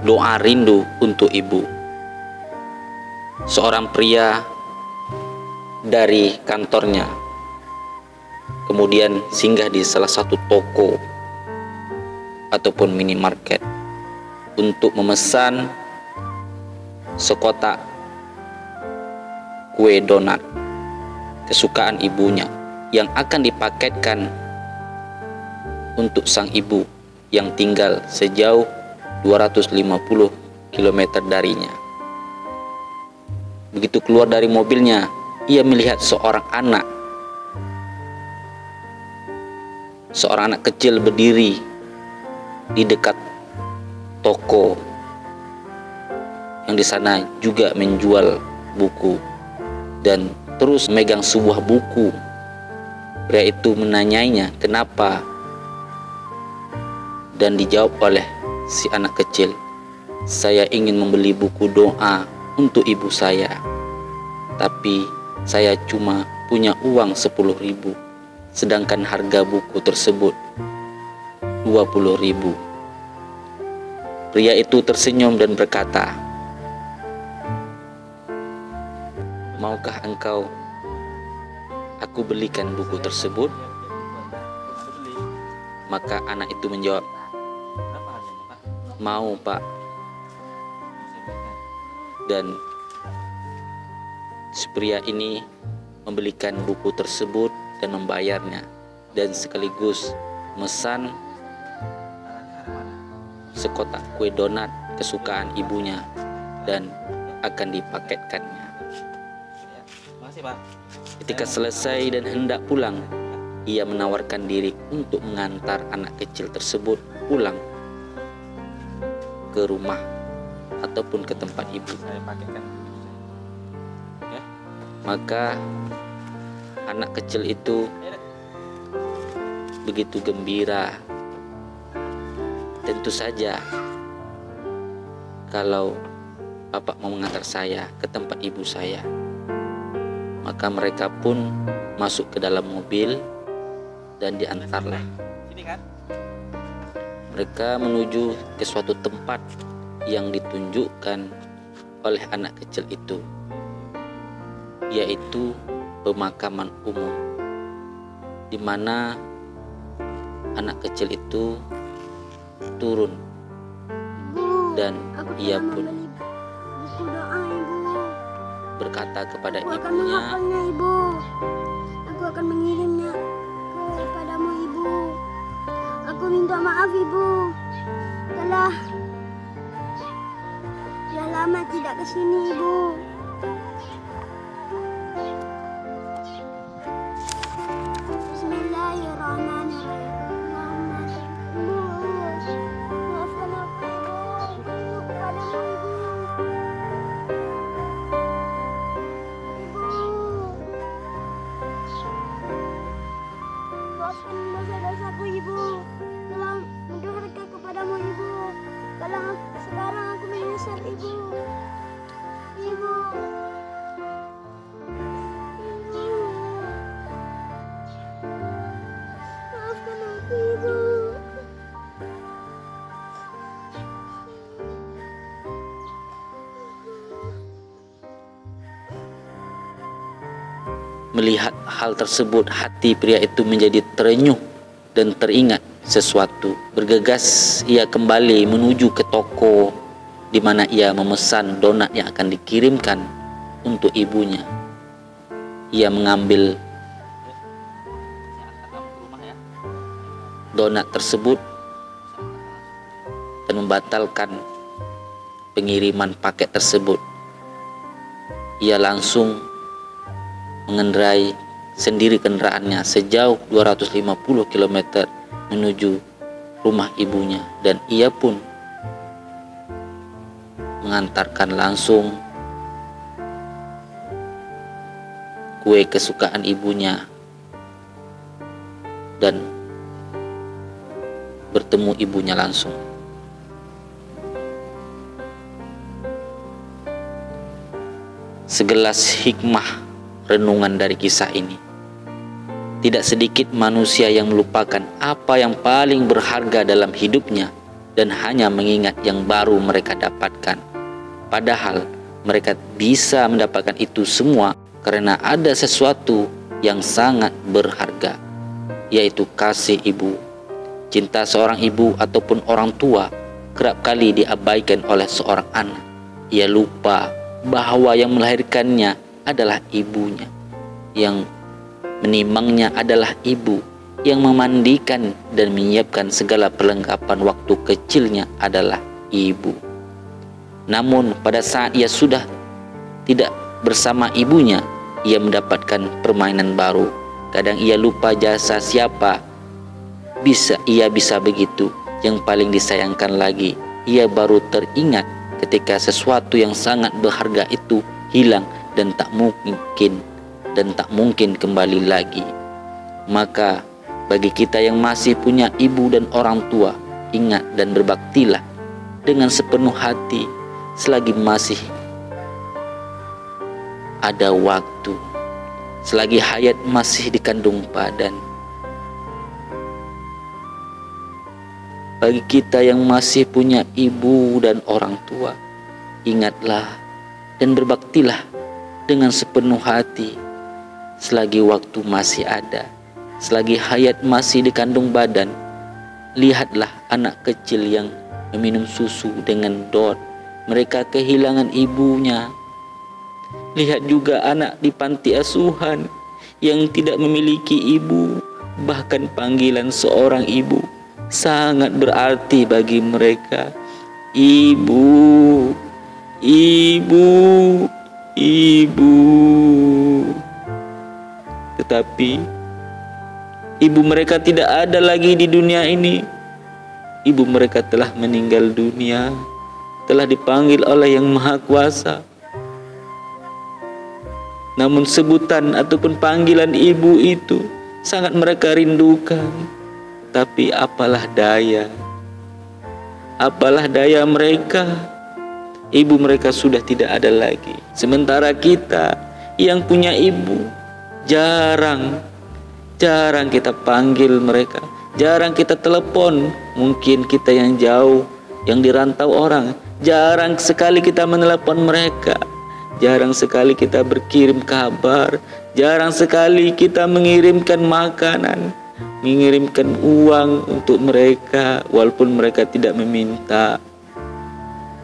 doa rindu untuk ibu. Seorang pria dari kantornya kemudian singgah di salah satu toko ataupun minimarket untuk memesan sekotak kue donat kesukaan ibunya yang akan dipaketkan untuk sang ibu yang tinggal sejauh 250 km darinya. Begitu keluar dari mobilnya, ia melihat seorang anak kecil berdiri di dekat toko yang di sana juga menjual buku dan terus memegang sebuah buku. Pria itu menanyainya kenapa, dan dijawab oleh si anak kecil, "Saya ingin membeli buku doa untuk ibu saya, tapi saya cuma punya uang 10.000, sedangkan harga buku tersebut 20.000. Pria itu tersenyum dan berkata, "Maukah engkau aku belikan buku tersebut?" Maka anak itu menjawab, "Mau, Pak." Dan si pria ini membelikan buku tersebut dan membayarnya, dan sekaligus memesan sekotak kue donat kesukaan ibunya dan akan dipaketkannya. Ketika selesai dan hendak pulang, ia menawarkan diri untuk mengantar anak kecil tersebut pulang ke rumah ataupun ke tempat ibu. Maka anak kecil itu begitu gembira. Tentu saja kalau Bapak mau mengantar saya ke tempat ibu saya. Maka mereka pun masuk ke dalam mobil dan diantarlah. Mereka menuju ke suatu tempat yang ditunjukkan oleh anak kecil itu, yaitu pemakaman umum, di mana anak kecil itu turun dan ia pun berkata kepada ibunya, "Ibu, aku akan mengirimnya kepadamu, Ibu. Aku minta maaf, Ibu, telah lama tidak kesini, Ibu." Bismillahirrahmanirrahim. Maafkan aku, Ibu. Aku rindu kepadamu, Ibu. Maafkan dosa-dosaku, Ibu. Telah mendurhaka kepadamu, Ibu. Sekarang aku menyesal, Ibu. Ibu. Maafkan aku, Ibu. Melihat hal tersebut, hati pria itu menjadi terenyuh dan teringat sesuatu. Bergegas ia kembali menuju ke toko di mana ia memesan donat yang akan dikirimkan untuk ibunya. Ia mengambil donat tersebut dan membatalkan pengiriman paket tersebut. Ia langsung mengendarai sendiri kendaraannya sejauh 250 km menuju rumah ibunya, dan ia pun mengantarkan langsung kue kesukaan ibunya dan bertemu ibunya langsung. Segelas hikmah renungan dari kisah ini. Tidak sedikit manusia yang melupakan apa yang paling berharga dalam hidupnya dan hanya mengingat yang baru mereka dapatkan. Padahal mereka bisa mendapatkan itu semua karena ada sesuatu yang sangat berharga, yaitu kasih ibu. Cinta seorang ibu ataupun orang tua kerap kali diabaikan oleh seorang anak. Ia lupa bahwa yang melahirkannya adalah ibunya, yang menimangnya adalah ibu, yang memandikan dan menyiapkan segala perlengkapan waktu kecilnya adalah ibu. Namun pada saat ia sudah tidak bersama ibunya, ia mendapatkan permainan baru. Kadang ia lupa jasa siapa ia bisa begitu. Yang paling disayangkan lagi, ia baru teringat ketika sesuatu yang sangat berharga itu hilang dan tak mungkin kembali lagi. Maka bagi kita yang masih punya ibu dan orang tua, ingat dan berbaktilah dengan sepenuh hati selagi masih ada waktu, selagi hayat masih dikandung badan. Bagi kita yang masih punya ibu dan orang tua, ingatlah dan berbaktilah dengan sepenuh hati selagi waktu masih ada, selagi hayat masih dikandung badan. Lihatlah anak kecil yang meminum susu dengan dot, mereka kehilangan ibunya. Lihat juga anak di panti asuhan yang tidak memiliki ibu, bahkan panggilan seorang ibu sangat berarti bagi mereka. Ibu, ibu, ibu. Tetapi ibu mereka tidak ada lagi di dunia ini. Ibu mereka telah meninggal dunia, telah dipanggil oleh Yang Maha Kuasa. Namun sebutan ataupun panggilan ibu itu sangat mereka rindukan. Tapi apalah daya mereka, ibu mereka sudah tidak ada lagi. Sementara kita yang punya ibu, jarang kita panggil mereka, jarang kita telepon. Mungkin kita yang jauh, yang dirantau orang, jarang sekali kita menelepon mereka, jarang sekali kita berkirim kabar, jarang sekali kita mengirimkan makanan, mengirimkan uang untuk mereka walaupun mereka tidak meminta.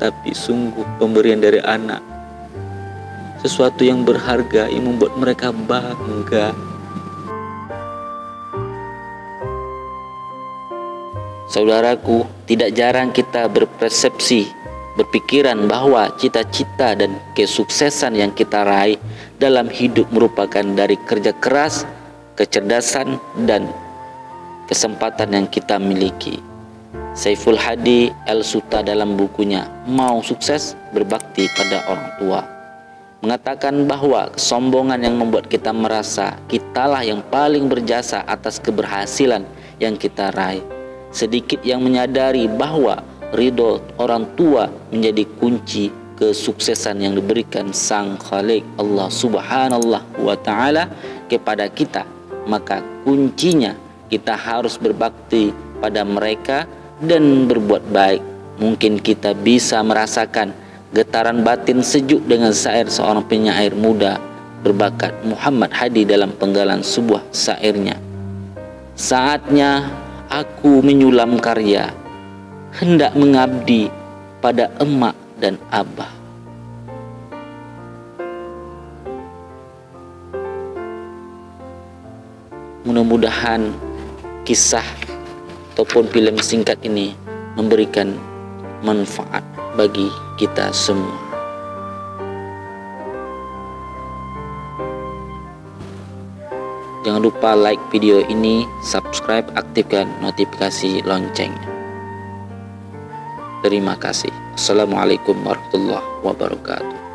Tapi sungguh pemberian dari anak sesuatu yang berharga yang membuat mereka bangga. Saudaraku, tidak jarang kita berpikiran bahwa cita-cita dan kesuksesan yang kita raih dalam hidup merupakan dari kerja keras, kecerdasan, dan kesempatan yang kita miliki. Saiful Hadi El-Suta dalam bukunya Mau Sukses Berbakti pada Orang Tua mengatakan bahwa kesombongan yang membuat kita merasa kitalah yang paling berjasa atas keberhasilan yang kita raih. Sedikit yang menyadari bahwa ridho orang tua menjadi kunci kesuksesan yang diberikan Sang Khalik Allah Subhanahu wa Ta'ala kepada kita. Maka kuncinya kita harus berbakti pada mereka dan berbuat baik. Mungkin kita bisa merasakan getaran batin sejuk dengan syair seorang penyair muda berbakat Muhammad Hadi dalam penggalan sebuah syairnya. Saatnya aku menyulam karya, hendak mengabdi pada emak dan abah. Mudah-mudahan kisah ataupun film singkat ini memberikan manfaat bagi kita semua. Jangan lupa like video ini, subscribe, aktifkan notifikasi loncengnya. Terima kasih. Assalamualaikum warahmatullahi wabarakatuh.